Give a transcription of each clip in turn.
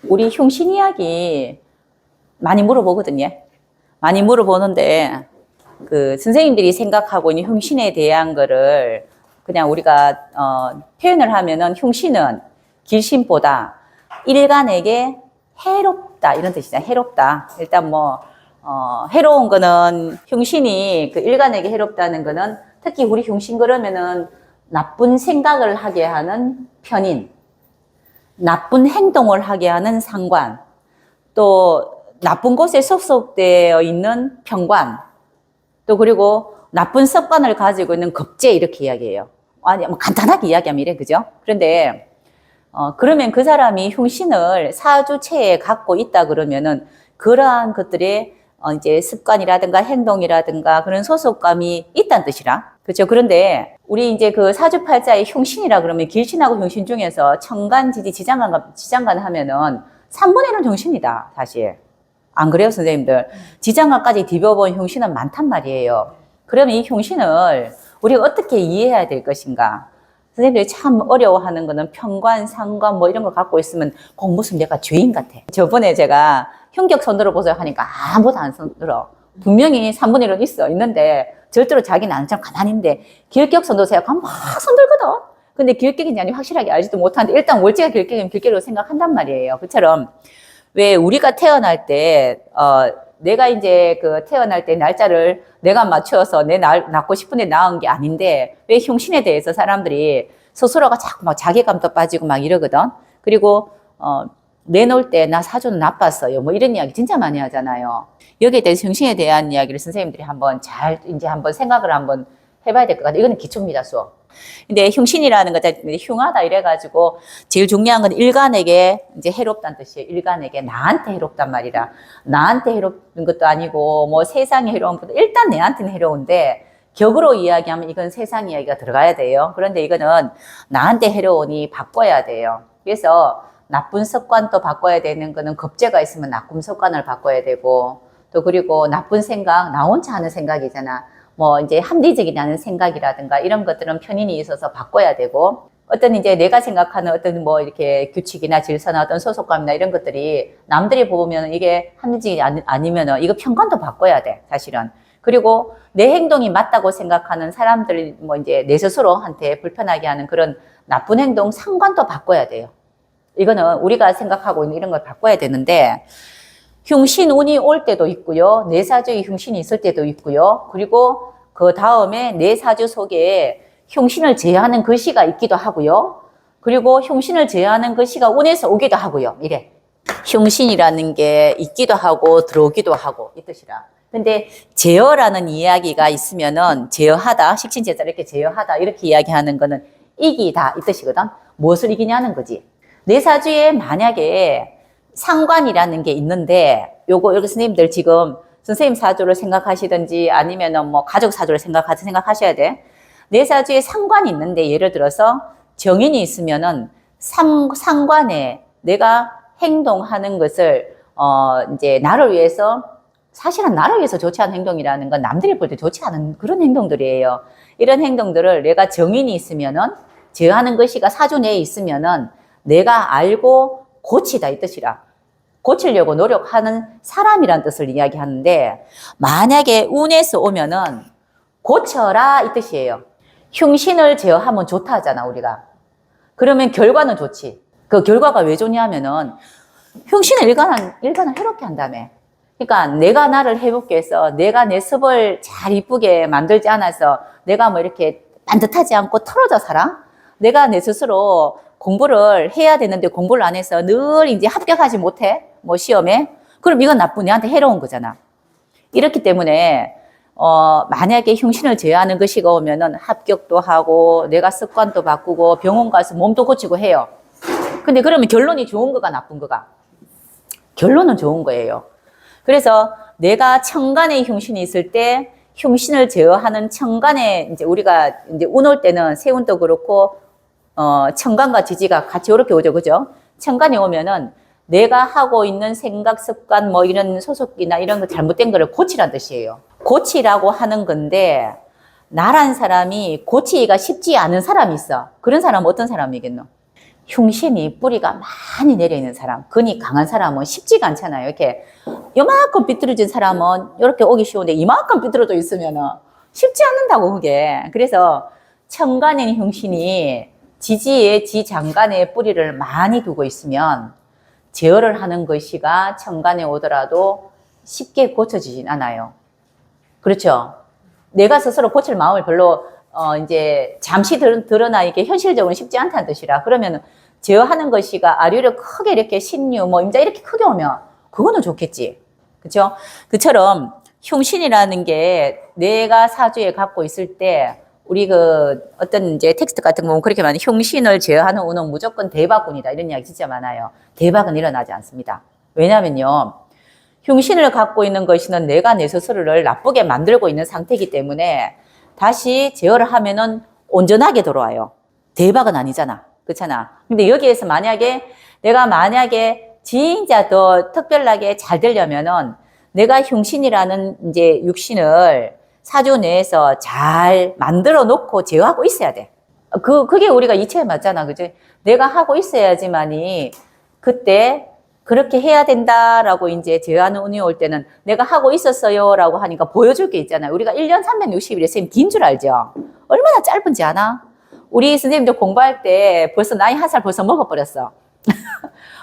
우리 흉신 이야기 많이 물어보거든요. 많이 물어보는데, 선생님들이 생각하고 있는 흉신에 대한 거를 그냥 우리가, 표현을 하면은 흉신은 길신보다 일간에게 해롭다. 이런 뜻이잖아요. 해롭다. 일단 해로운 거는 흉신이 그 일간에게 해롭다는 거는 특히 우리 흉신 그러면은 나쁜 생각을 하게 하는 편인, 나쁜 행동을 하게 하는 상관, 또 나쁜 곳에 속속되어 있는 편관, 또 그리고 나쁜 습관을 가지고 있는 겁제 이렇게 이야기해요. 아니 간단하게 이야기하면 이래 그죠? 그런데 그러면 그 사람이 흉신을 사주체에 갖고 있다 그러면은 그러한 것들의 이제 습관이라든가 행동이라든가 그런 소속감이 있다는 뜻이라. 그렇죠? 그런데 우리 이제 그 사주팔자의 흉신이라 그러면 길신하고 흉신 중에서 천간, 지지, 지장간 하면은 3분의 1은 흉신이다, 사실. 안 그래요, 선생님들? 지장간까지 뒤벼본 흉신은 많단 말이에요. 그러면 이 흉신을 우리가 어떻게 이해해야 될 것인가? 선생님들이 참 어려워하는 거는 편관, 상관 이런 걸 갖고 있으면 무슨 내가 죄인 같아. 저번에 제가 흉격 손들어 보세요 하니까 아무도 안 손들어. 분명히 3분의 1은 있는데 절대로 자기는 안 참 가만히 있는데 길격 손들세요 하면 막 손들거든. 근데 길격인지 아닌지 확실하게 알지도 못하는데 일단 월지가 길격이면 길격으로 생각한단 말이에요. 그처럼 왜 우리가 태어날 때 내가 이제 태어날 때 날짜를 내가 맞춰서 낳고 싶은데 낳은 게 아닌데 왜 흉신에 대해서 사람들이 스스로가 자꾸 막 자괴감도 빠지고 막 이러거든. 그리고 내놓을 때 나 사주는 나빴어요. 이런 이야기 진짜 많이 하잖아요. 여기에 대해서 흉신에 대한 이야기를 선생님들이 한번 생각을 한번 해봐야 될 것 같아요. 이거는 기초입니다, 수업. 근데 흉신이라는 거, 흉하다 이래가지고 제일 중요한 건 일간에게 이제 해롭다는 뜻이에요. 일간에게 나한테 해롭단 말이라. 나한테 해롭은 것도 아니고 세상에 해로운 것도 일단 내한테는 해로운데 격으로 이야기하면 이건 세상 이야기가 들어가야 돼요. 그런데 이거는 나한테 해로우니 바꿔야 돼요. 그래서 나쁜 습관도 바꿔야 되는 거는 겁재가 있으면 나쁜 습관을 바꿔야 되고 또 그리고 나쁜 생각, 나 혼자 하는 생각이잖아. 이제 합리적이라는 생각이라든가 이런 것들은 편인이 있어서 바꿔야 되고 어떤 이제 내가 생각하는 어떤 이렇게 규칙이나 질서나 어떤 소속감이나 이런 것들이 남들이 보면 이게 합리적이 아니면은 이거 편관도 바꿔야 돼, 사실은. 그리고 내 행동이 맞다고 생각하는 사람들 이제 내 스스로한테 불편하게 하는 그런 나쁜 행동 상관도 바꿔야 돼요. 이거는 우리가 생각하고 있는 이런 걸 바꿔야 되는데 흉신 운이 올 때도 있고요. 내 사주에 흉신이 있을 때도 있고요. 그리고 그 다음에 내 사주 속에 흉신을 제하는 글씨가 있기도 하고요. 그리고 흉신을 제하는 글씨가 운에서 오기도 하고요. 이래. 흉신이라는 게 있기도 하고 들어오기도 하고 이 뜻이라. 근데 제어라는 이야기가 있으면은 제어하다, 식신제자 이렇게 제어하다 이렇게 이야기하는 거는 이기다 이 뜻이거든. 무엇을 이기냐는 거지. 내 사주에 만약에 상관이라는 게 있는데 여기 선생님들 지금 선생님 사주를 생각하시든지 아니면은 가족 사주를 생각하셔야 돼. 내 사주에 상관이 있는데 예를 들어서 정인이 있으면은 상관에 내가 행동하는 것을 이제 나를 위해서 사실은 나를 위해서 좋지 않은 행동이라는 건 남들이 볼 때 좋지 않은 그런 행동들이에요. 이런 행동들을 내가 정인이 있으면은 제어하는 것이가 사주 내에 있으면은 내가 알고 고치다 이 뜻이라. 고치려고 노력하는 사람이란 뜻을 이야기하는데 만약에 운에서 오면은 고쳐라 이 뜻이에요. 흉신을 제어하면 좋다 하잖아 우리가. 그러면 결과는 좋지. 그 결과가 왜 좋냐면은 흉신을 일간은 해롭게 한다며. 그러니까 내가 나를 해롭게 해서 내가 내 습을 잘 이쁘게 만들지 않아서 내가 이렇게 반듯하지 않고 털어져 살아? 내가 내 스스로 공부를 해야 되는데 공부를 안 해서 늘 이제 합격하지 못해. 시험에. 그럼 이건 내한테 해로운 거잖아. 이렇기 때문에, 만약에 흉신을 제어하는 것이가 오면은 합격도 하고, 내가 습관도 바꾸고, 병원 가서 몸도 고치고 해요. 근데 그러면 결론이 좋은 거가 나쁜 거가? 결론은 좋은 거예요. 그래서 내가 천간에 흉신이 있을 때, 흉신을 제어하는 천간에, 이제 우리가 이제 운 올 때는 세운도 그렇고, 천간과 지지가 같이 이렇게 오죠. 그죠? 천간이 오면은 내가 하고 있는 생각, 습관, 이런 소속이나 이런 거 잘못된 거를 고치란 뜻이에요. 고치라고 하는 건데, 나란 사람이 고치기가 쉽지 않은 사람이 있어. 그런 사람은 어떤 사람이겠노? 흉신이 뿌리가 많이 내려있는 사람, 근이 강한 사람은 쉽지가 않잖아요. 이렇게 요만큼 삐뚤어진 사람은 이렇게 오기 쉬운데 이만큼 삐뚤어져 있으면 쉽지 않는다고 그게. 그래서 천간인 흉신이 지지에 지장간에 뿌리를 많이 두고 있으면 제어를 하는 것이가 천간에 오더라도 쉽게 고쳐지진 않아요. 그렇죠? 내가 스스로 고칠 마음을 별로 이제 잠시 드러나 이게 현실적으로는 쉽지 않다는 뜻이라. 그러면 제어하는 것이가 아류를 크게 이렇게 신유 뭐 임자 이렇게 크게 오면 그거는 좋겠지. 그렇죠? 그처럼 흉신이라는 게 내가 사주에 갖고 있을 때 우리 그 어떤 이제 텍스트 같은 거 보면 그렇게 많이 흉신을 제어하는 운은 무조건 대박운이다 이런 이야기 진짜 많아요. 대박은 일어나지 않습니다. 왜냐면요. 흉신을 갖고 있는 것이는 내가 내 스스로를 나쁘게 만들고 있는 상태이기 때문에 다시 제어를 하면은 온전하게 돌아와요. 대박은 아니잖아. 그렇잖아. 근데 여기에서 내가 만약에 진짜 더 특별하게 잘 되려면은 내가 흉신이라는 이제 육신을 사주 내에서 잘 만들어 놓고 제어하고 있어야 돼. 그게 우리가 이치에 맞잖아. 그지? 내가 하고 있어야지만이 그때 그렇게 해야 된다라고 이제 제어하는 운이 올 때는 내가 하고 있었어요 라고 하니까 보여줄 게 있잖아요. 우리가 1년 360일에 선생님 긴 줄 알죠? 얼마나 짧은지 아나? 우리 선생님들 공부할 때 벌써 나이 1살 벌써 먹어버렸어.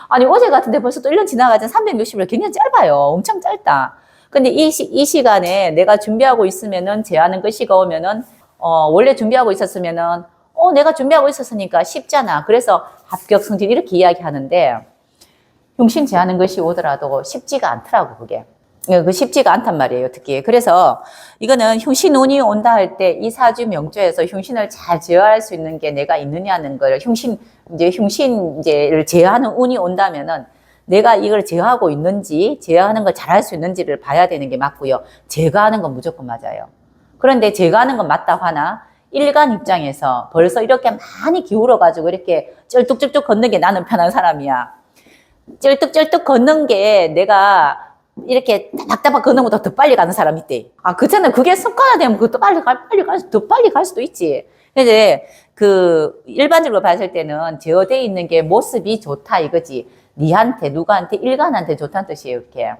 아니 어제 같은데 벌써 또 1년 지나가지 360일 굉장히 짧아요. 엄청 짧다. 근데 이 시간에 내가 준비하고 있으면은 제하는 그 시가 오면은 원래 준비하고 있었으면은 내가 준비하고 있었으니까 쉽잖아. 그래서 합격 승진 이렇게 이야기하는데 흉신 제하는 것이 오더라도 쉽지가 않더라고 그게. 그 쉽지가 않단 말이에요 특히. 그래서 이거는 흉신 운이 온다 할 때 이 사주 명조에서 흉신을 잘 제어할 수 있는 게 내가 있느냐는 걸 흉신을 제어하는 운이 온다면은 내가 이걸 제어하고 있는지 제어하는 걸 잘할 수 있는지를 봐야 되는 게 맞고요. 제거하는 건 무조건 맞아요. 그런데 제거하는 건 맞다고 하나 일간 입장에서 벌써 이렇게 많이 기울어 가지고 이렇게 쩔뚝쩔뚝 걷는 게 나는 편한 사람이야. 쩔뚝쩔뚝 걷는 게 내가 이렇게 다박다박 걷는 것보다 더 빨리 가는 사람 있대. 그렇잖아. 그게 습관화되면 더 빨리 갈 수도 있지. 근데 일반적으로 봤을 때는 제어되어 있는 게 모습이 좋다 이거지. 니한테, 누구한테, 일간한테 좋다는 뜻이에요, 이렇게.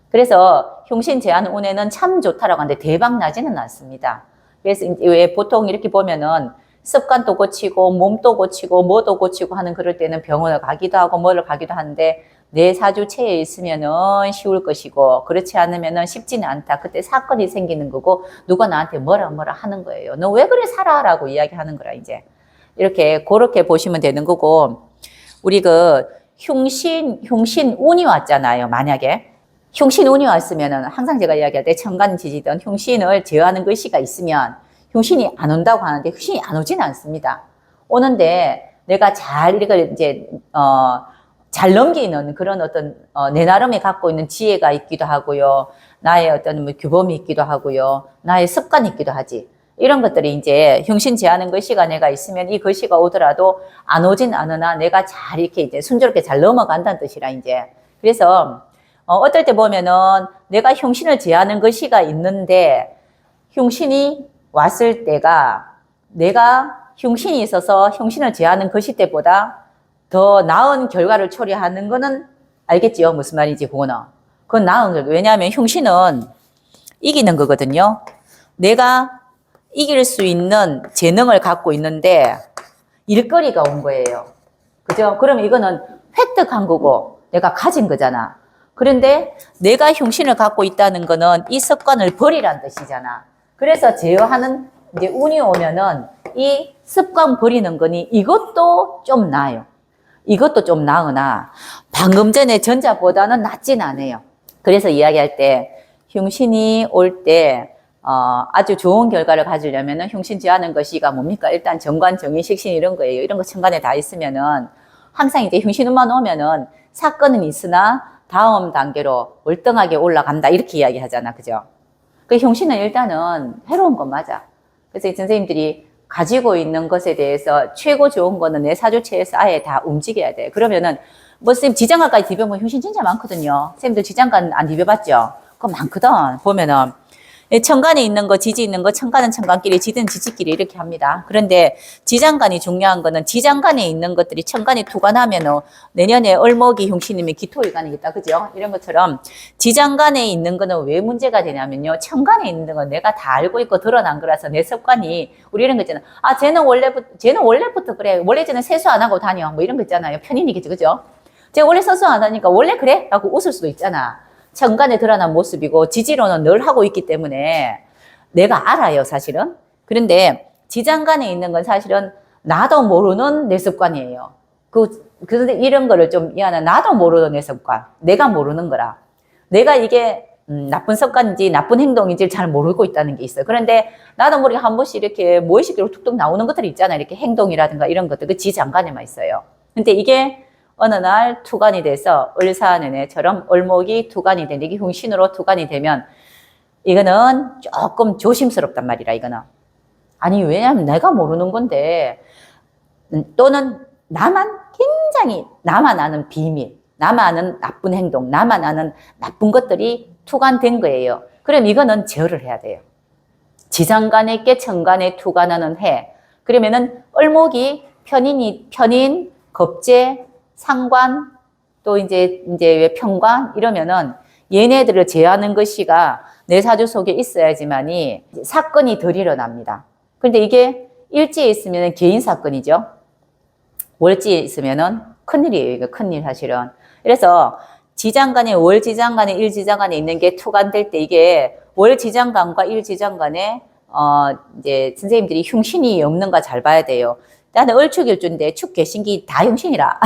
그래서 흉신 제한 운에는 참 좋다라고 하는데 대박 나지는 않습니다. 그래서 왜 보통 이렇게 보면은 습관도 고치고 몸도 고치고 뭐도 고치고 하는 그럴 때는 병원을 가기도 하고 뭐를 가기도 하는데 내 사주체에 있으면은 쉬울 것이고 그렇지 않으면은 쉽지는 않다. 그때 사건이 생기는 거고 누가 나한테 뭐라 하는 거예요. 너 왜 그래 살아? 라고 이야기하는 거라 이제. 이렇게 그렇게 보시면 되는 거고 우리 흉신 운이 왔잖아요. 만약에 흉신 운이 왔으면은 항상 제가 이야기할 때 천간지지든 흉신을 제어하는 글씨가 있으면 흉신이 안 온다고 하는데 흉신이 안 오지는 않습니다. 오는데 내가 잘 이걸 이제 잘 넘기는 그런 어떤 내 나름에 갖고 있는 지혜가 있기도 하고요. 나의 어떤 뭐 규범이 있기도 하고요. 나의 습관이 있기도 하지. 이런 것들이 이제 흉신 제하는 글씨가 내가 있으면 이 글씨가 오더라도 안 오진 않으나 내가 잘 이렇게 이제 순조롭게 잘 넘어간다는 뜻이라 이제. 그래서 어떨 때 보면은 내가 흉신을 제하는 글씨가 있는데 흉신이 왔을 때가 내가 흉신이 있어서 흉신을 제하는 글씨 때보다 더 나은 결과를 초래하는 거는 알겠지요? 무슨 말인지 그거는. 그건 나은 결과. 왜냐하면 흉신은 이기는 거거든요. 내가 이길 수 있는 재능을 갖고 있는데 일거리가 온 거예요. 그죠? 그러면 이거는 획득한 거고 내가 가진 거잖아. 그런데 내가 흉신을 갖고 있다는 거는 이 습관을 버리라는 뜻이잖아. 그래서 제어하는 이제 운이 오면은 이 습관 버리는 거니 이것도 좀 나아요. 이것도 좀 나으나 방금 전에 전자보다는 낫진 않아요. 그래서 이야기할 때 흉신이 올 때 아주 좋은 결과를 가지려면은 흉신 제하는 것이가 뭡니까? 일단 정관, 정인, 식신 이런 거예요. 이런 거 천간에 다 있으면은 항상 이제 흉신운만 오면은 사건은 있으나 다음 단계로 월등하게 올라간다 이렇게 이야기하잖아, 그죠? 그 흉신은 일단은 해로운 건 맞아. 그래서 이 선생님들이 가지고 있는 것에 대해서 최고 좋은 거는 내 사주체에서 아예 다 움직여야 돼. 그러면은 뭐 선생님 지장간까지 디벼보면 흉신 진짜 많거든요. 선생님들 지장간 안 디벼봤죠? 그거 많거든. 보면은 천간에 있는 거, 지지 있는 거, 천간은 천간끼리, 지지는 지지끼리 이렇게 합니다. 그런데 지장간이 중요한 거는 지장간에 있는 것들이 천간에 투관하면 내년에 을목이 흉신이면 기토일간이겠다. 그죠? 이런 것처럼 지장간에 있는 거는 왜 문제가 되냐면요. 천간에 있는 건 내가 다 알고 있고 드러난 거라서 내 습관이 우리 이런 거 있잖아. 아, 쟤는 원래부터 그래. 원래 쟤는 세수 안 하고 다녀. 뭐 이런 거 있잖아요. 편인이겠죠. 그죠? 쟤 원래 세수 안 하니까 원래 그래? 라고 웃을 수도 있잖아. 천간에 드러난 모습이고 지지로는 늘 하고 있기 때문에 내가 알아요, 사실은. 그런데 지장간에 있는 건 사실은 나도 모르는 내 습관이에요. 그런데 이런 거를 좀 이해하는 나도 모르는 내 습관. 내가 모르는 거라. 내가 이게 나쁜 습관인지 나쁜 행동인지 잘 모르고 있다는 게 있어요. 그런데 나도 모르게 한 번씩 이렇게 무의식으로 툭툭 나오는 것들이 있잖아요. 이렇게 행동이라든가 이런 것들. 그 지장간에만 있어요. 근데 이게 어느 날 투관이 돼서 을사년에처럼 을목이 투관이 되는 이게 흉신으로 투관이 되면 이거는 조금 조심스럽단 말이라 이거는. 아니 왜냐면 내가 모르는 건데 또는 굉장히 나만 아는 비밀, 나만 아는 나쁜 행동, 나만 아는 나쁜 것들이 투관된 거예요. 그럼 이거는 제어를 해야 돼요. 지장간에 있게 천간에 투관하는 해. 그러면은 을목이 편인, 겁재, 상관, 또 이제 왜 편관 이러면은 얘네들을 제어하는 것이가 내 사주 속에 있어야지만이 사건이 덜 일어납니다. 근데 이게 일지에 있으면 개인 사건이죠. 월지에 있으면은 큰일이에요. 이거 큰일 사실은. 그래서 지장간에 월지장간에 일지장간에 있는 게 투관될 때 이게 월지장간과 일지장간에 이제 선생님들이 흉신이 없는가 잘 봐야 돼요. 나는 을축일주인데 축 개신기 다 흉신이라.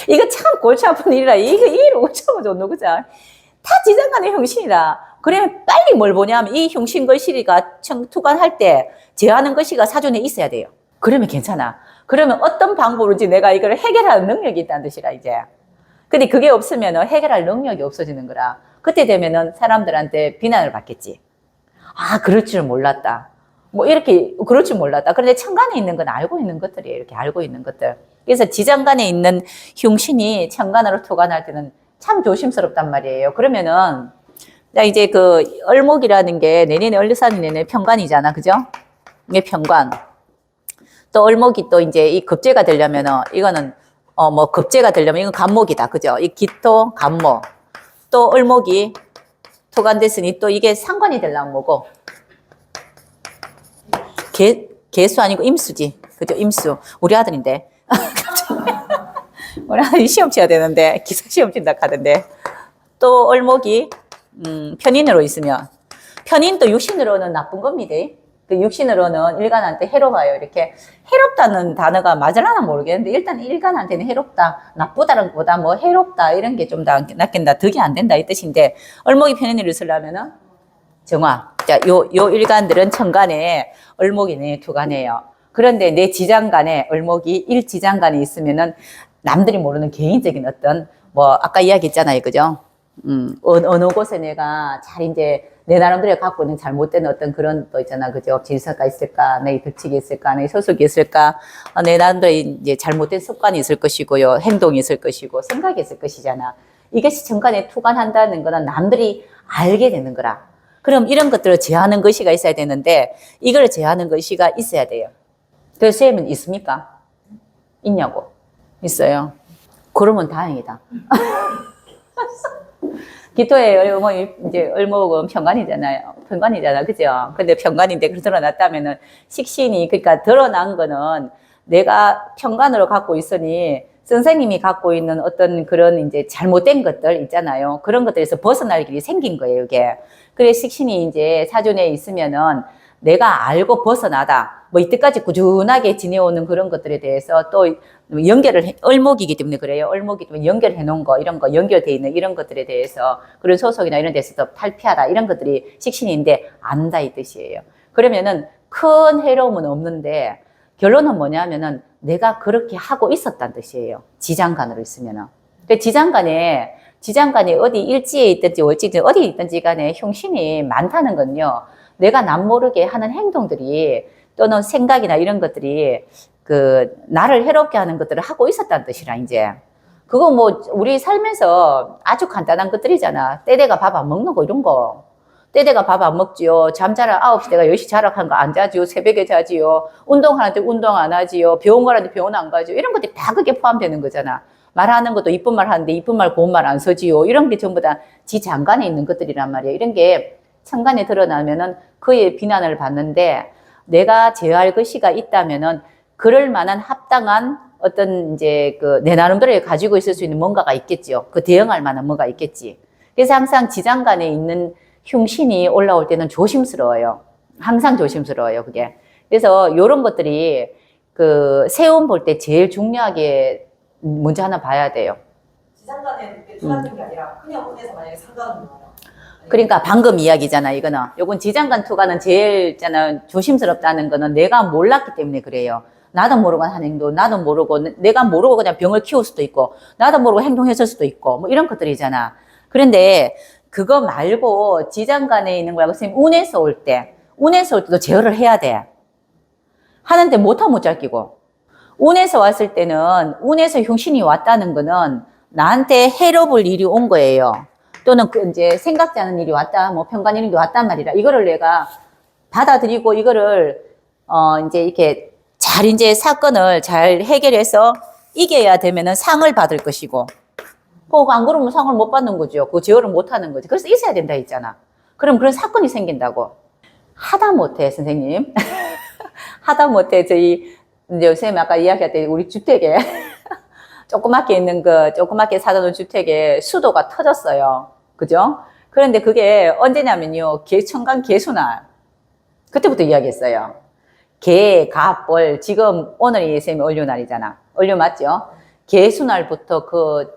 이거 참 골치 아픈 일이라. 이거 일을 어쩌면 좋노, 그죠? 다 지장간의 흉신이라. 그러면 빨리 뭘 보냐면 이 흉신 거시리가 투관할 때 제하는 것이가 사존에 있어야 돼요. 그러면 괜찮아. 그러면 어떤 방법으로지 내가 이걸 해결할 능력이 있다는 뜻이라, 이제. 근데 그게 없으면 해결할 능력이 없어지는 거라. 그때 되면은 사람들한테 비난을 받겠지. 아, 그럴 줄 몰랐다. 뭐 이렇게 그럴 줄 몰랐다. 그런데 천간에 있는 건 알고 있는 것들이에요. 이렇게 알고 있는 것들. 그래서 지장간에 있는 흉신이 천간으로 토관할 때는 참 조심스럽단 말이에요. 그러면은 이제 그 을목이라는 게 내년에 을사년 내내 편관이잖아, 그죠? 이게 편관. 또 을목이 또 이제 이 겁재가 되려면은 이거는 뭐 겁재가 되려면 이건 간목이다, 그죠? 이 기토 간목. 또 을목이 토관됐으니 또 이게 상관이 되려면 뭐고? 개수 아니고 임수지. 그죠? 임수. 우리 아들인데. 우리 아들이 시험 쳐야 되는데, 기사 시험 친다 하던데. 또 을목이, 편인으로 있으면. 편인도 육신으로는 나쁜 겁니다. 그 육신으로는 일간한테 해로워요. 이렇게. 해롭다는 단어가 맞을라나 모르겠는데, 일단 일간한테는 해롭다. 나쁘다는 것보다 뭐 해롭다. 이런 게 좀 더 낫겠다. 덕이 안 된다. 이 뜻인데, 을목이 편인으로 있으려면은, 정화. 자, 요 일간들은 천간에 을목이네, 투간에요. 그런데 내 지장간에 을목이 일지장간에 있으면은 남들이 모르는 개인적인 어떤, 뭐, 아까 이야기했잖아요. 그죠? 어느 곳에 내가 잘 이제 내 나름대로 갖고 있는 잘못된 어떤 그런 또 있잖아. 그죠? 질서가 있을까? 내 덕칙이 있을까? 내 소속이 있을까? 내 나름대로 이제 잘못된 습관이 있을 것이고요. 행동이 있을 것이고, 생각이 있을 것이잖아. 이것이 천간에 투간한다는 거는 남들이 알게 되는 거라. 그럼 이런 것들을 제하는 것이가 있어야 되는데 이걸 제하는 것이가 있어야 돼요. 그래서 쌤은 있습니까? 있냐고? 있어요. 그러면 다행이다. 기토의 을목은 편관이잖아요. 편관이잖아. 그죠? 근데 편관인데 그 드러났다면은 식신이, 그러니까 드러난 거는 내가 편관으로 갖고 있으니 선생님이 갖고 있는 어떤 그런 이제 잘못된 것들 있잖아요. 그런 것들에서 벗어날 길이 생긴 거예요, 이게. 그래, 식신이 이제 사존에 있으면은 내가 알고 벗어나다. 뭐 이때까지 꾸준하게 지내오는 그런 것들에 대해서 또 을목이기 때문에 그래요. 을목이기 때문에 연결해 놓은 거, 이런 거, 연결돼 있는 이런 것들에 대해서 그런 소속이나 이런 데서도 탈피하다. 이런 것들이 식신인데 안다 이 뜻이에요. 그러면은 큰 해로움은 없는데 결론은 뭐냐면은 내가 그렇게 하고 있었다는 뜻이에요. 지장간으로 있으면은. 지장간에 어디 일지에 있든지 월지에 어디 있든지 간에 흉신이 많다는 건요. 내가 남 모르게 하는 행동들이 또는 생각이나 이런 것들이 나를 해롭게 하는 것들을 하고 있었다는 뜻이라, 이제. 그거 뭐, 우리 살면서 아주 간단한 것들이잖아. 떼대가 밥 안 먹는 거, 이런 거. 때대가 밥 안 먹지요. 잠자라 9시 내가 10시 자락한 거 안 자지요. 새벽에 자지요. 운동하는데 운동 안 하지요. 병원 가는데 병원 안 가지요. 이런 것들이 다 그게 포함되는 거잖아. 말하는 것도 이쁜 말 하는데 이쁜 말 고운 말 안 서지요. 이런 게 전부 다 지 장관에 있는 것들이란 말이에요. 이런 게 천간에 드러나면은 그의 비난을 받는데 내가 제어할 것이가 있다면은 그럴 만한 합당한 어떤 이제 그 내 나름대로 가지고 있을 수 있는 뭔가가 있겠죠. 그 대응할 만한 뭐가 있겠지. 그래서 항상 지장간에 있는 흉신이 올라올 때는 조심스러워요. 항상 조심스러워요, 그게. 그래서 이런 것들이 그 세운 볼 때 제일 중요하게 먼저 하나 봐야 돼요. 지장간에 투같은 게 아니라 그냥 혼에서 만약에 상관은 뭐예요? 그러니까 방금 이야기잖아, 이거는. 요건 지장간 투가는 제일 있잖아, 조심스럽다는 거는 내가 몰랐기 때문에 그래요. 나도 모르고 한 행동, 나도 모르고, 내가 모르고 그냥 병을 키울 수도 있고, 나도 모르고 행동했을 수도 있고, 뭐 이런 것들이잖아. 그런데 그거 말고 지장간에 있는 거라고 선생님 운에서 올 때도 제어를 해야 돼. 하는데 못하면 못 잡히고. 운에서 왔을 때는, 운에서 흉신이 왔다는 거는 나한테 해로 볼 일이 온 거예요. 또는 그 이제 생각지 않은 일이 왔다, 뭐 편관 일이 왔단 말이라. 이거를 내가 받아들이고 이거를, 이제 이렇게 잘 이제 사건을 잘 해결해서 이겨야 되면은 상을 받을 것이고. 그거 안 그러면 상을 못 받는 거죠. 그 제어를 못 하는 거지. 그래서 있어야 된다 했잖아. 그럼 그런 사건이 생긴다고. 하다 못해, 선생님. 하다 못해, 저희, 이제 선생님 아까 이야기할 우리 주택에, 조그맣게 있는 조그맣게 사다 놓은 주택에 수도가 터졌어요. 그죠? 그런데 그게 언제냐면요. 천간 개수날. 그때부터 이야기했어요. 개, 가, 뻘. 지금 오늘이 선생님 얼류날이잖아. 얼류 맞죠? 개수날부터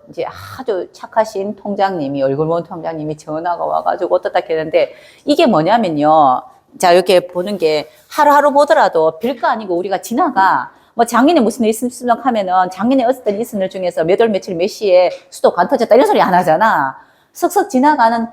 이제 아주 착하신 통장님이, 얼굴 모은 통장님이 전화가 와가지고 어떻다 했는데, 이게 뭐냐면요. 자, 이렇게 보는 게 하루하루 보더라도 별거 아니고 우리가 지나가. 뭐 작년에 무슨 일 있었으면 하면은 작년에 어떤 있은 일 중에서 몇 월 며칠 몇 시에 수도 관 터졌다 이런 소리 안 하잖아. 석석 지나가는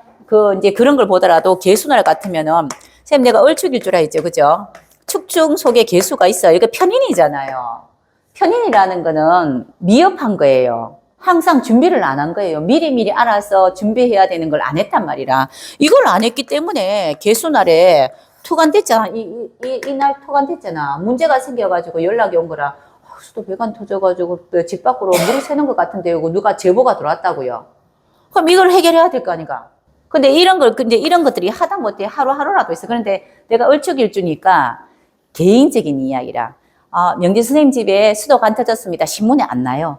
이제 그런 걸 보더라도 개수날 같으면은, 선생님 내가 얼축일주라 했죠. 그죠? 축중 속에 개수가 있어요. 이거 편인이잖아요. 편인이라는 거는 미흡한 거예요. 항상 준비를 안 한 거예요. 미리미리 알아서 준비해야 되는 걸 안 했단 말이라. 이걸 안 했기 때문에 개수날에 투간됐잖아. 이날 투간됐잖아. 문제가 생겨가지고 연락이 온 거라. 수도 배관 터져가지고 집 밖으로 물이 새는 것 같은데 이거 누가 제보가 들어왔다고요. 그럼 이걸 해결해야 될 거 아닌가. 근데 이런 것들이 하다 못해 하루하루라도 있어. 그런데 내가 얼축일주니까 개인적인 이야기라. 명지 선생님 집에 수도가 안 터졌습니다. 신문에 안 나요.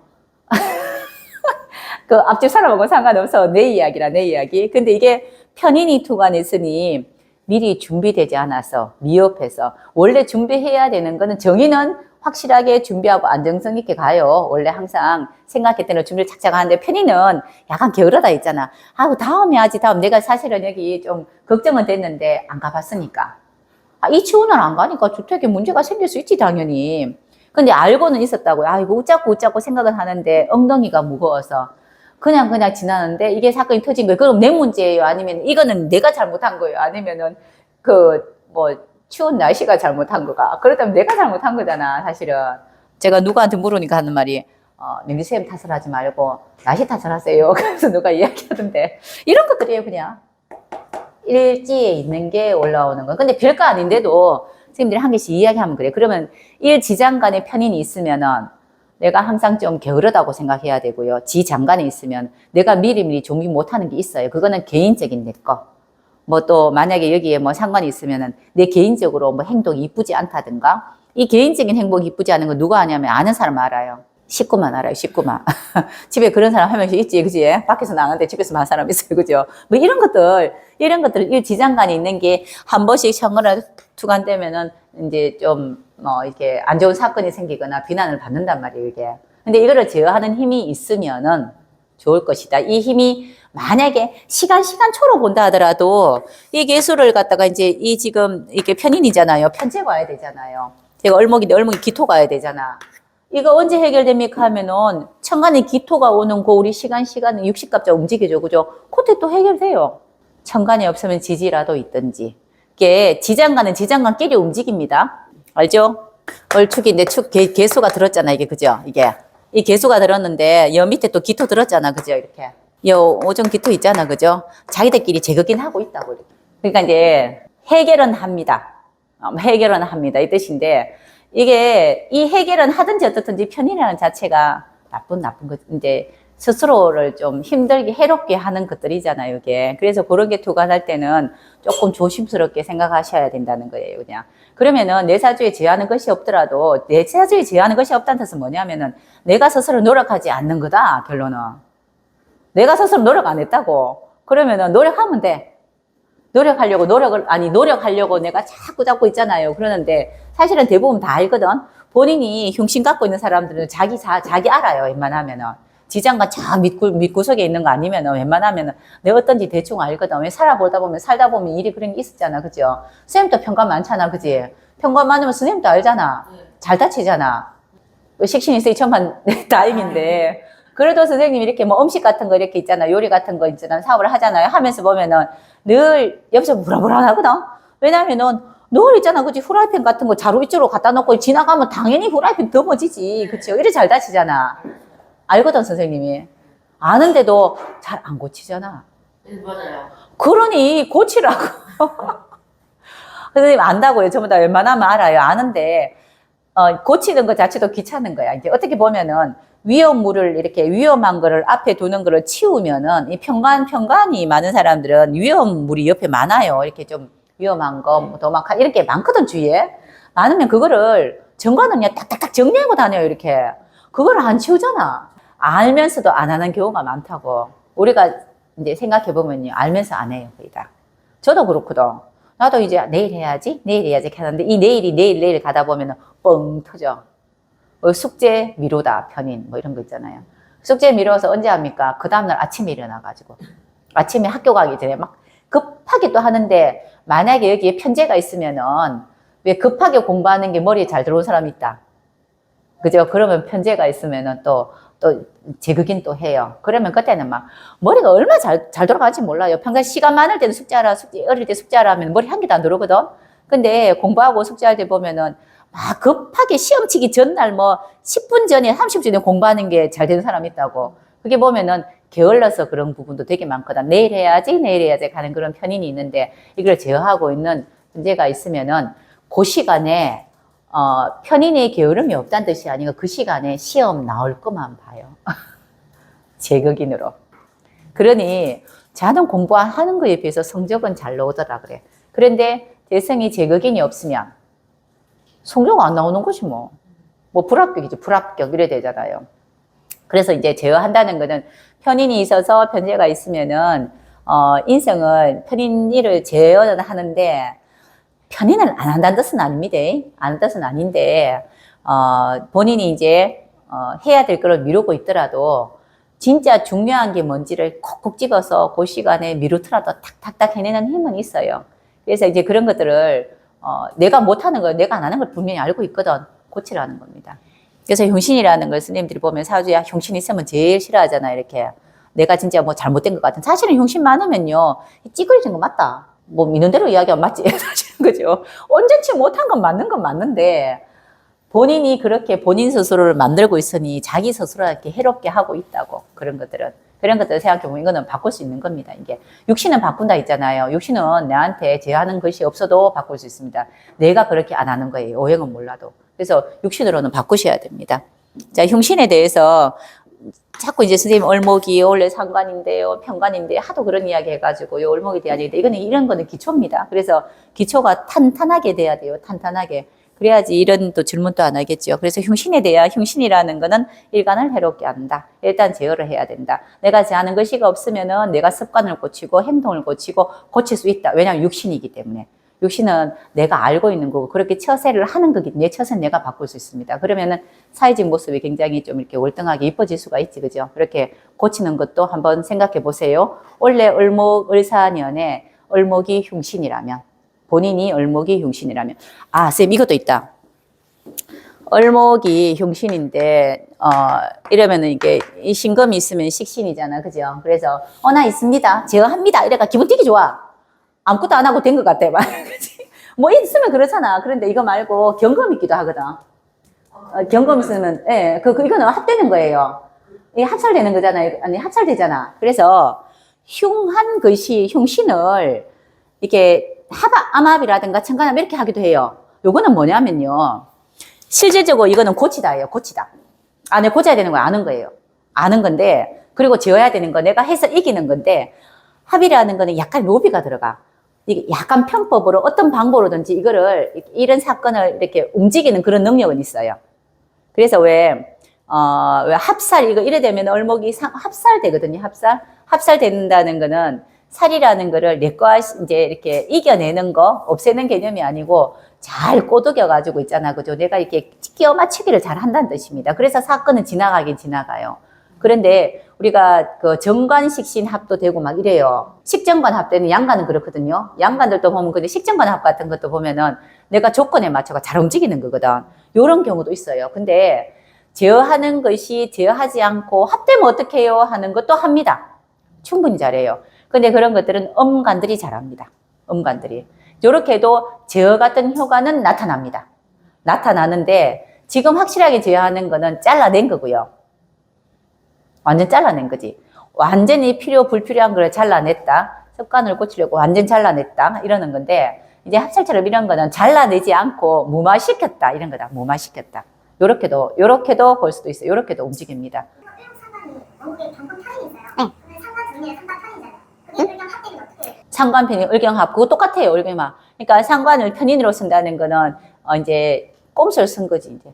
그 앞집 사람하고는 상관없어. 내 이야기라, 내 이야기. 근데 이게 편인이 투간에 있으니 미리 준비되지 않아서 미흡해서 원래 준비해야 되는 거는 정의는 확실하게 준비하고 안정성 있게 가요. 원래 항상 생각했던 준비를 착착 하는데 편의는 약간 게으르다 있잖아. 다음에 하지, 다음. 내가 사실은 여기 좀 걱정은 됐는데 안 가봤으니까. 이 추운 날 안 가니까 주택에 문제가 생길 수 있지, 당연히. 근데 알고는 있었다고요. 이거 웃자고 생각을 하는데 엉덩이가 무거워서 그냥 지나는데 이게 사건이 터진 거예요. 그럼 내 문제예요? 아니면 이거는 내가 잘못한 거예요? 아니면은 추운 날씨가 잘못한 거가. 그렇다면 내가 잘못한 거잖아, 사실은. 제가 누구한테 물으니까 하는 말이, 명지쌤 탓을 하지 말고, 날씨 탓을 하세요. 그래서 누가 이야기하던데. 이런 것들이에요, 그냥. 일지에 있는 게 올라오는 거. 근데 별거 아닌데도, 선생님들이 한 개씩 이야기하면 그래. 그러면 일지장간에 편인이 있으면은, 내가 항상 좀 게으르다고 생각해야 되고요. 지장간에 있으면, 내가 미리미리 준비 못하는 게 있어요. 그거는 개인적인 내 거. 또 만약에 여기에 상관이 있으면은 내 개인적으로 행동이 이쁘지 않다든가 이 개인적인 행동이 이쁘지 않은 거 누가 아냐면 아는 사람 알아요. 식구만 알아요. 식구만. 집에 그런 사람 한 명씩 있지, 그지? 밖에서 나가는데 집에서 한 사람 있어요, 그죠? 이런 것들 이 지장간이 있는 게 한 번씩 청거나 투간되면은 이제 좀 이렇게 안 좋은 사건이 생기거나 비난을 받는단 말이에요, 이게. 근데 이거를 제어하는 힘이 있으면은 좋을 것이다. 이 힘이 만약에 시간초로 본다 하더라도 이 개수를 갖다가 이제 지금 이렇게 편인이잖아요. 편제 가야 되잖아요. 제가 얼목이 기토 가야 되잖아. 이거 언제 해결됩니까 하면은 천간에 기토가 오는 우리 시간은 60갑자 움직이죠. 그죠? 그때 또 해결돼요. 천간이 없으면 지지라도 있든지. 이게 지장간은 지장간끼리 움직입니다. 알죠? 얼축인데 개수가 들었잖아. 이게 그죠? 이 개수가 들었는데 여 밑에 또 기토 들었잖아. 그죠? 이렇게. 오전 기토 있잖아. 그죠? 자기들끼리 제거긴 하고 있다고. 이렇게. 그러니까 이제 해결은 합니다. 해결은 합니다. 이 뜻인데, 이게 이 해결은 하든지 어떻든지 편이라는 자체가 나쁜 것, 이제 스스로를 좀 힘들게 해롭게 하는 것들이잖아요, 이게. 그래서 그런 게 투과할 때는 조금 조심스럽게 생각하셔야 된다는 거예요, 그냥. 그러면은 내 사주에 제하는 것이 없더라도 내 사주에 제하는 것이 없다는 뜻은 뭐냐면은 내가 스스로 노력하지 않는 거다, 결론은. 내가 스스로 노력 안 했다고. 그러면은 노력하면 돼. 노력하려고 내가 자꾸 있잖아요. 그러는데 사실은 대부분 다 알거든. 본인이 흉신 갖고 있는 사람들은 자기 알아요, 웬만하면은. 지장과 저 밑구석에 있는 거 아니면은 웬만하면은 내가 어떤지 대충 알거든. 왜 살다 보면 일이 그런 게 있었잖아. 그죠? 선생님도 평가 많잖아. 그지? 평가 많으면 선생님도 알잖아. 잘 다치잖아. 식신이 있어 천만 다행인데. 그래도 선생님이 이렇게 뭐 음식 같은 거 이렇게 있잖아. 요리 같은 거 있잖아. 사업을 하잖아요. 하면서 보면은 늘 옆에서 불안불안하거든. 왜냐면은 늘 있잖아. 그치? 후라이팬 같은 거 자루 위쪽으로 갖다 놓고 지나가면 당연히 후라이팬 넘어지지. 그치? 이래 잘 다치잖아. 알거든, 선생님이. 아는데도 잘 안 고치잖아. 네, 맞아요. 그러니 고치라고. 선생님 안다고요. 전부 다 웬만하면 알아요. 아는데 고치는 것 자체도 귀찮은 거야. 이제 어떻게 보면은 위험한 거를 앞에 두는 거를 치우면은 이 편관이 많은 사람들은 위험물이 옆에 많아요. 이렇게 좀 위험한 거, 뭐 도망가 이렇게 많거든, 주위에. 많으면 그거를 정관은 그냥 딱딱딱 정리하고 다녀요, 이렇게. 그걸 안 치우잖아. 알면서도 안 하는 경우가 많다고. 우리가 이제 생각해보면요. 알면서 안 해요, 거의 다. 저도 그렇거든. 나도 이제 내일 해야지 하는데 이 내일 가다 보면은 뻥 터져. 숙제 미루다, 편인, 뭐 이런 거 있잖아요. 숙제 미뤄서 언제 합니까? 그 다음날 아침에 일어나가지고. 아침에 학교 가기 전에 막 급하게 또 하는데 만약에 여기에 편제가 있으면은 왜 급하게 공부하는 게 머리에 잘 들어온 사람이 있다. 그죠? 그러면 편제가 있으면은 또 제극인 또 해요. 그러면 그때는 막 머리가 얼마나 잘 돌아가는지 몰라요. 평소에 시간 많을 때는 어릴 때 숙제하라 하면 머리 한 개도 안 들어오거든? 근데 공부하고 숙제할 때 보면은 막 급하게 시험 치기 전날 뭐 10분 전에 30분 전에 공부하는 게 잘 되는 사람이 있다고. 그게 보면은 게을러서 그런 부분도 되게 많거든. 내일 해야지 하는 그런 편인이 있는데 이걸 제어하고 있는 문제가 있으면은 그 시간에 편인의 게으름이 없다는 뜻이 아니고 그 시간에 시험 나올 것만 봐요. 제극인으로. 그러니 자는 공부하는 거에 비해서 성적은 잘 나오더라 그래. 그런데 재성이 제극인이 없으면 성적 안 나오는 것이 뭐 불합격이죠. 불합격 이래 되잖아요. 그래서 이제 제어한다는 거는 편인이 있어서 편제가 있으면은 인성은 편인 일을 제어는 하는데 편인을 안 한다는 뜻은 아닙니다. 안 한다는 뜻은 아닌데 본인이 이제 해야 될 거를 미루고 있더라도 진짜 중요한 게 뭔지를 콕콕 집어서 그 시간에 미루더라도 탁탁탁 해내는 힘은 있어요. 그래서 이제 그런 것들을 내가 못하는 걸 내가 안 하는 걸 분명히 알고 있거든. 고치라는 겁니다. 그래서 흉신이라는 걸 스님들이 보면 사주에 흉신 있으면 제일 싫어하잖아요. 이렇게 내가 진짜 뭐 잘못된 것 같은. 사실은 흉신 많으면요 찌그러진 거 맞다. 뭐 믿는 대로 이야기하면 맞지. 사실은 그죠. 온전치 못한 건 맞는 건 맞는데 본인이 그렇게 본인 스스로를 만들고 있으니 자기 스스로 이렇게 해롭게 하고 있다고. 그런 것들을 생각해보면 이거는 바꿀 수 있는 겁니다. 이게 육신은 바꾼다 있잖아요. 육신은 내한테 제하는 것이 없어도 바꿀 수 있습니다. 내가 그렇게 안 하는 거예요. 오행은 몰라도. 그래서 육신으로는 바꾸셔야 됩니다. 자, 흉신에 대해서 자꾸 이제 선생님 얼목이 원래 상관인데요, 편관인데 하도 그런 이야기 해가지고 요 얼목이 돼야 되는데 이런 거는 기초입니다. 그래서 기초가 탄탄하게 돼야 돼요. 탄탄하게. 그래야지 이런 또 질문도 안 하겠죠. 그래서 흉신에 대한 흉신이라는 거는 일간을 해롭게 한다. 일단 제어를 해야 된다. 내가 제하는 것이가 없으면은 내가 습관을 고치고 행동을 고치고 고칠 수 있다. 왜냐하면 육신이기 때문에. 육신은 내가 알고 있는 거고 그렇게 처세를 하는 거기 때문에 처세는 내가 바꿀 수 있습니다. 그러면은 사회적 모습이 굉장히 좀 이렇게 월등하게 이뻐질 수가 있지, 그죠? 그렇게 고치는 것도 한번 생각해 보세요. 원래 을사년에 을목이 흉신이라면 본인이 을목이 흉신이라면 쌤 이것도 있다. 을목이 흉신인데 이러면은 이게 이 신금이 있으면 식신이잖아, 그죠? 그래서 나 있습니다, 제어합니다 이래가 기분 되게 좋아. 아무것도 안 하고 된 것 같아. 뭐 있으면 그렇잖아. 그런데 이거 말고 경금 있기도 하거든. 경금 있으면, 예, 이거는 합되는 거예요. 이게 합살되는 거잖아요. 아니, 합살되잖아. 그래서 흉한 것이, 흉신을 이렇게 암압이라든가 청간암 이렇게 하기도 해요. 요거는 뭐냐면요. 실질적으로 이거는 고치다예요. 고치다. 아, 내가 고쳐야 되는 거 아는 거예요. 아는 건데, 그리고 지어야 되는 거 내가 해서 이기는 건데, 합의라는 거는 약간 로비가 들어가. 이게 약간 편법으로 어떤 방법으로든지 이런 사건을 이렇게 움직이는 그런 능력은 있어요. 그래서 왜 합살, 이래 되면 얼목이 합살 되거든요. 합살 된다는 거는 살이라는 거를 내과 이제 이렇게 이겨내는 거, 없애는 개념이 아니고 잘 꼬드겨가지고 있잖아. 그죠? 내가 이렇게 끼워 맞추기를 잘 한다는 뜻입니다. 그래서 사건은 지나가긴 지나가요. 그런데 우리가 그 정관식신합도 되고 막 이래요. 식정관합 때는 양관은 그렇거든요. 양관들도 보면 근데 식정관합 같은 것도 보면은 내가 조건에 맞춰가 잘 움직이는 거거든. 요런 경우도 있어요. 근데 제어하는 것이 제어하지 않고 합되면 어떻게 해요? 하는 것도 합니다. 충분히 잘해요. 근데 그런 것들은 음관들이 잘합니다. 음관들이. 요렇게도 제어 같은 효과는 나타납니다. 나타나는데 지금 확실하게 제어하는 거는 잘라낸 거고요. 완전 잘라낸 거지. 완전히 불필요한 걸 잘라냈다. 습관을 고치려고 완전 잘라냈다. 이러는 건데, 이제 합살처럼 이런 거는 잘라내지 않고 무마시켰다. 이런 거다. 무마시켰다. 요렇게도 볼 수도 있어요. 요렇게도 움직입니다. 상관 편인 의경합 그거 똑같아요. 의경합. 그러니까 상관을 편인으로 쓴다는 거는 이제 꼼수를 쓴 거지 이제.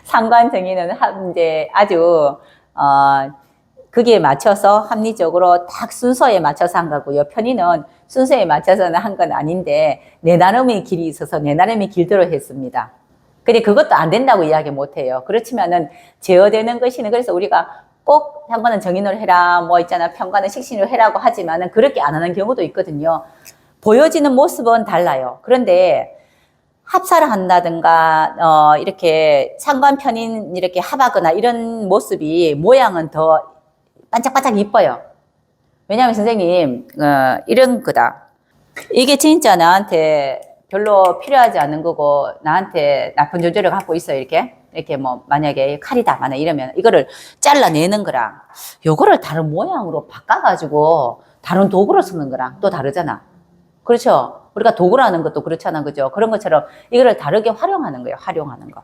상관 정의는 이제 아주 그게 맞춰서 합리적으로 딱 순서에 맞춰서 한 거고요. 편의는 순서에 맞춰서는 한 건 아닌데 내 나름의 길이 있어서 내 나름의 길대로 했습니다. 근데 그것도 안 된다고 이야기 못 해요. 그렇지만은 제어되는 것이는 그래서 우리가 꼭 상관은 정인을 해라 뭐 있잖아 편관은 식신을 해라고 하지만은 그렇게 안 하는 경우도 있거든요. 보여지는 모습은 달라요. 그런데 합사를 한다든가 이렇게 상관 편인 이렇게 합하거나 이런 모습이 모양은 더 반짝반짝 이뻐요. 왜냐하면 선생님 이런 거다. 이게 진짜 나한테 별로 필요하지 않은 거고 나한테 나쁜 존재를 갖고 있어 이렇게 뭐 만약에 칼이다 만약 이러면 이거를 잘라내는 거랑 요거를 다른 모양으로 바꿔가지고 다른 도구로 쓰는 거랑 또 다르잖아. 그렇죠? 우리가 도구라는 것도 그렇잖아. 그죠? 그런 것처럼 이거를 다르게 활용하는 거예요. 활용하는 거.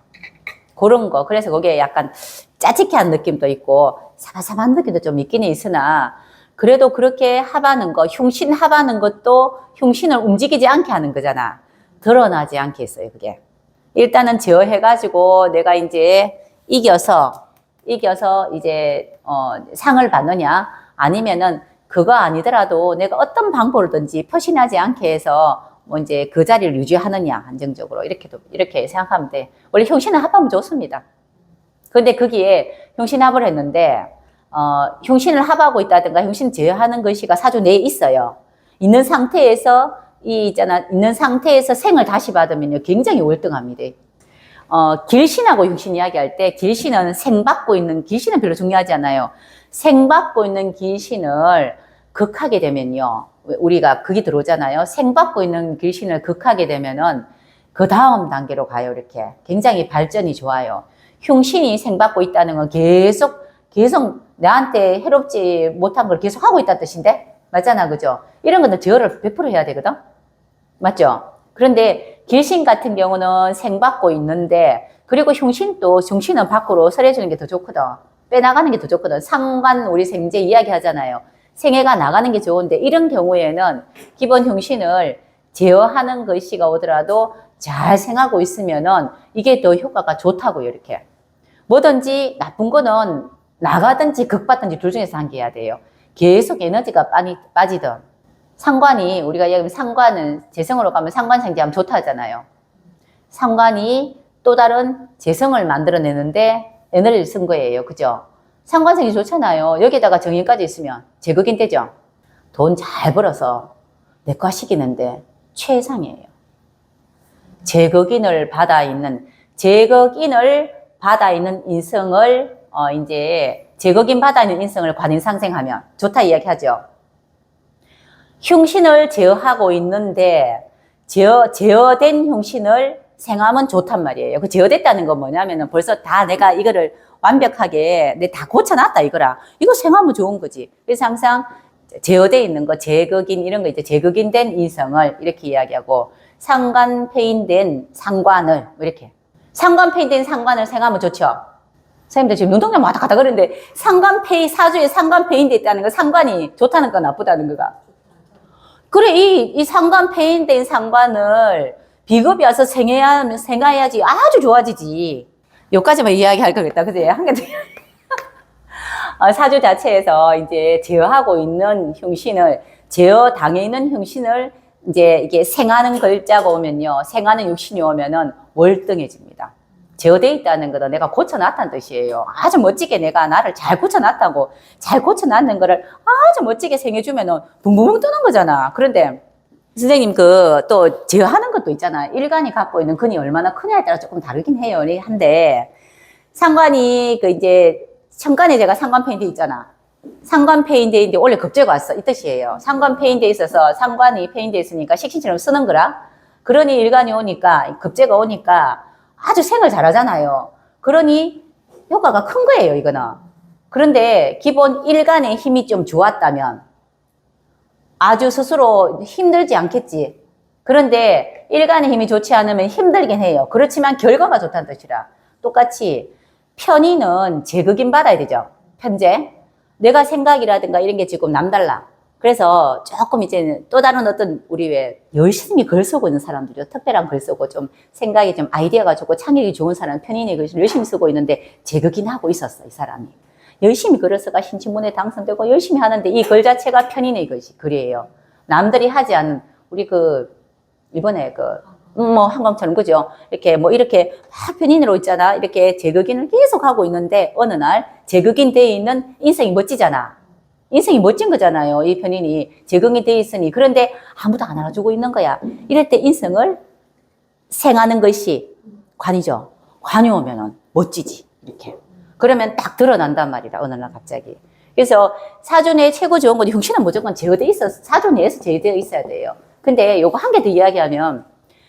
그런 거. 그래서 거기에 약간 짜릿한 느낌도 있고 사바사바한 느낌도 좀 있긴 있으나 그래도 그렇게 합하는 거, 흉신 합하는 것도 흉신을 움직이지 않게 하는 거잖아. 드러나지 않게 했어요. 그게. 일단은 제어해가지고 내가 이제 이겨서 이제 상을 받느냐 아니면은 그거 아니더라도 내가 어떤 방법을든지 표신하지 않게 해서 뭐 이제 그 자리를 유지하느냐 안정적으로 이렇게 생각하면 돼. 원래 흉신을 합하면 좋습니다. 그런데 거기에 흉신합을 했는데 흉신을 합하고 있다든가 흉신 제어하는 것이가 사주 내에 있어요. 있는 상태에서 있는 상태에서 생을 다시 받으면요 굉장히 월등합니다. 길신하고 흉신 이야기할 때 길신은 생받고 있는 길신은 별로 중요하지 않아요. 생받고 있는 길신을 극하게 되면요. 우리가 극이 들어오잖아요. 생받고 있는 길신을 극하게 되면은 그 다음 단계로 가요. 이렇게. 굉장히 발전이 좋아요. 흉신이 생받고 있다는 건 계속 나한테 해롭지 못한 걸 계속 하고 있다는 뜻인데? 맞잖아. 그죠? 이런 것들 제어를 100% 해야 되거든? 맞죠? 그런데 길신 같은 경우는 생받고 있는데 그리고 흉신은 밖으로 설해주는 게 더 좋거든. 빼나가는 게 더 좋거든. 상관 우리 생제 이야기 하잖아요. 생애가 나가는 게 좋은데 이런 경우에는 기본 흉신을 제어하는 것이가 오더라도 잘 생하고 있으면은 이게 더 효과가 좋다고요. 이렇게. 뭐든지 나쁜 거는 나가든지 극받든지 둘 중에서 한 개 해야 돼요. 계속 에너지가 빠지든. 상관이 우리가 얘기하면 상관은 재성으로 가면 상관생제하면 좋다 하잖아요. 상관이 또 다른 재성을 만들어내는데 에너지를 쓴 거예요. 그죠? 상관생이 좋잖아요. 여기다가 정인까지 있으면 제극인 되죠. 돈 잘 벌어서 내과시키는데 최상이에요. 제극인을 받아 있는 인성을 이제 제극인 받아 있는 인성을 관인상생하면 좋다 이야기하죠. 흉신을 제어하고 있는데 제어된 흉신을 생하면 좋단 말이에요. 그 제어됐다는 건 뭐냐면은 벌써 다 내가 이거를 완벽하게 다 고쳐놨다 이거라. 이거 생하면 좋은 거지. 그래서 항상 제어돼 있는 거, 제극인 이런 거 이제 제극인된 인성을 이렇게 이야기하고 상관 폐인된 상관을 이렇게 상관 폐인된 상관을 생각하면 좋죠. 선생님들 지금 눈동자 왔다 갔다 그러는데 상관 폐인 사주에 상관 폐인돼 있다는 거 상관이 좋다는 거 나쁘다는 거가 그래 이 상관 폐인된 상관을 비겁이 와서 생해야지 아주 좋아지지. 여기까지만 이야기할 거겠다. 그지? 한 개 더. 사주 자체에서 이제 제어하고 있는 흉신을, 제어당해 있는 흉신을 이제 이게 생하는 글자가 오면요. 생하는 육신이 오면은 월등해집니다. 제어되어 있다는 거는 내가 고쳐놨다는 뜻이에요. 아주 멋지게 내가 나를 잘 고쳐놨다고, 잘 고쳐놨는 거를 아주 멋지게 생해주면은 붕붕붕 뜨는 거잖아. 그런데 선생님 또 제어하는 것도 있잖아. 일간이 갖고 있는 근이 얼마나 크냐에 따라 조금 다르긴 해요. 한데 상관이 이제 천간에 제가 상관 페인트 있잖아. 상관 페인트인데 원래 급제가 왔어. 이 뜻이에요. 상관 페인트에 있어서 상관이 페인트에 있으니까 식신처럼 쓰는 거라. 그러니 일간이 오니까 급제가 오니까 아주 생을 잘하잖아요. 그러니 효과가 큰 거예요. 이거는. 그런데 기본 일간의 힘이 좀 좋았다면 아주 스스로 힘들지 않겠지. 그런데 일간의 힘이 좋지 않으면 힘들긴 해요. 그렇지만 결과가 좋다는 뜻이라. 똑같이 편의는 제극인 받아야 되죠. 편제. 내가 생각이라든가 이런 게 지금 남달라. 그래서 조금 이제 또 다른 어떤 우리 왜 열심히 글 쓰고 있는 사람들이요. 특별한 글 쓰고 좀 생각이 좀 아이디어가 좋고 창의력이 좋은 사람 편인의 글을 열심히 쓰고 있는데 제극인 하고 있었어. 이 사람이. 열심히 글을 써가 신춘문예 당선되고 열심히 하는데 이 글 자체가 편인의 글이에요. 남들이 하지 않는 우리 이번에 한강처럼 그죠? 이렇게 막 편인으로 있잖아. 이렇게 제극인을 계속 하고 있는데 어느 날 제극인 돼 있는 인생이 멋지잖아. 인생이 멋진 거잖아요. 이 편인이 제극이 돼 있으니. 그런데 아무도 안 알아주고 있는 거야. 이럴 때 인성을 생하는 것이 관이죠. 관이 오면은 멋지지. 이렇게. 그러면 딱 드러난단 말이라, 어느 날 갑자기. 그래서 사주 내에 최고 좋은 건 흉신은 무조건 제어되어 있어서, 사주 내에서 제어되어 있어야 돼요. 근데 요거 한 개 더 이야기하면,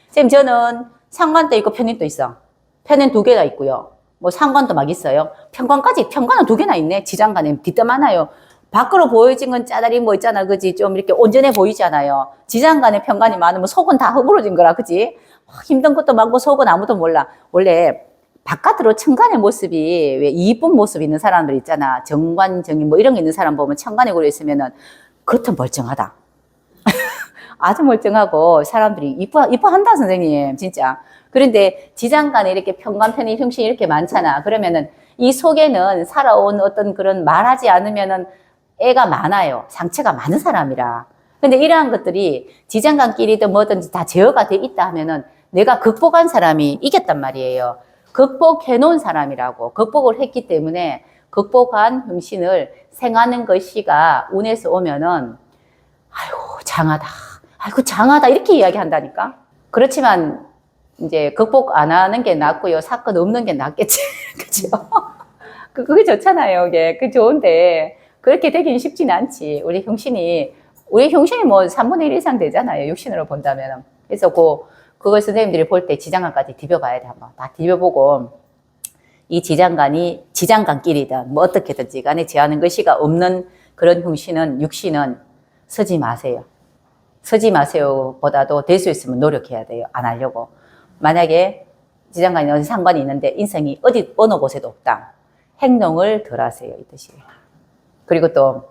선생님, 저는 상관도 있고 편인도 있어. 편인 2개가 있고요. 상관도 막 있어요. 편관은 2개나 있네. 지장간에 뒷담 많아요. 밖으로 보여진 건 짜다리 있잖아. 그지? 좀 이렇게 온전해 보이잖아요. 지장간에 편관이 많으면 속은 다 허물어진 거라. 그지? 힘든 것도 많고 속은 아무도 몰라. 원래 바깥으로 천간의 모습이 왜 이쁜 모습 있는 사람들 있잖아. 정관정이 이런 게 있는 사람 보면 천간에 걸려 있으면은 겉은 멀쩡하다. 아주 멀쩡하고 사람들이 이뻐한다 선생님 진짜. 그런데 지장간에 이렇게 편관편의 흉신이 이렇게 많잖아. 그러면은 이 속에는 살아온 어떤 그런 말하지 않으면은 애가 많아요. 상처가 많은 사람이라. 근데 이러한 것들이 지장간끼리든 뭐든지 다 제어가 돼 있다 하면은 내가 극복한 사람이 이겼단 말이에요. 극복해 놓은 사람이라고. 극복을 했기 때문에 극복한 흉신을 생하는 것이가 운에서 오면은 아이고 장하다. 아이고 장하다 이렇게 이야기한다니까. 그렇지만 이제 극복 안 하는 게 낫고요. 사건 없는 게 낫겠지. 그죠? 그게 좋잖아요. 그게 좋은데 그렇게 되긴 쉽진 않지. 우리 흉신이 3분의 1 이상 되잖아요. 육신으로 본다면. 그래서 그걸 선생님들이 볼 때 지장간까지 디벼봐야 돼. 한번 다 디벼보고 이 지장간끼리든 어떻게든지 간에 제하는 것이가 없는 그런 흉신은 육신은 서지 마세요. 서지 마세요 보다도 될 수 있으면 노력해야 돼요. 안 하려고. 만약에 지장간이 어디 상관이 있는데 인성이 어느 곳에도 없다. 행동을 덜 하세요. 이 뜻이에요. 그리고 또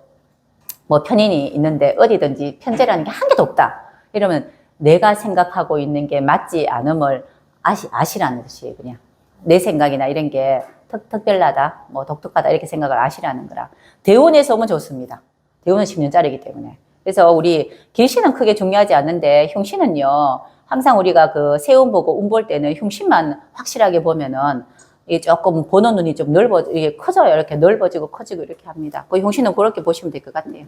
편인이 있는데 어디든지 편제라는 게 한 개도 없다. 이러면 내가 생각하고 있는 게 맞지 않음을 아시라는 뜻이에요. 그냥 내 생각이나 이런 게 특별하다, 독특하다 이렇게 생각을 아시라는 거라. 대운에서 오면 좋습니다. 대운은 10년짜리이기 때문에. 그래서 우리 길신은 크게 중요하지 않는데 흉신은요. 항상 우리가 세운 보고 운 볼 때는 흉신만 확실하게 보면은 이게 조금 보는 눈이 좀 이게 커져요. 이렇게 넓어지고 커지고 이렇게 합니다. 그 흉신은 그렇게 보시면 될 것 같아요.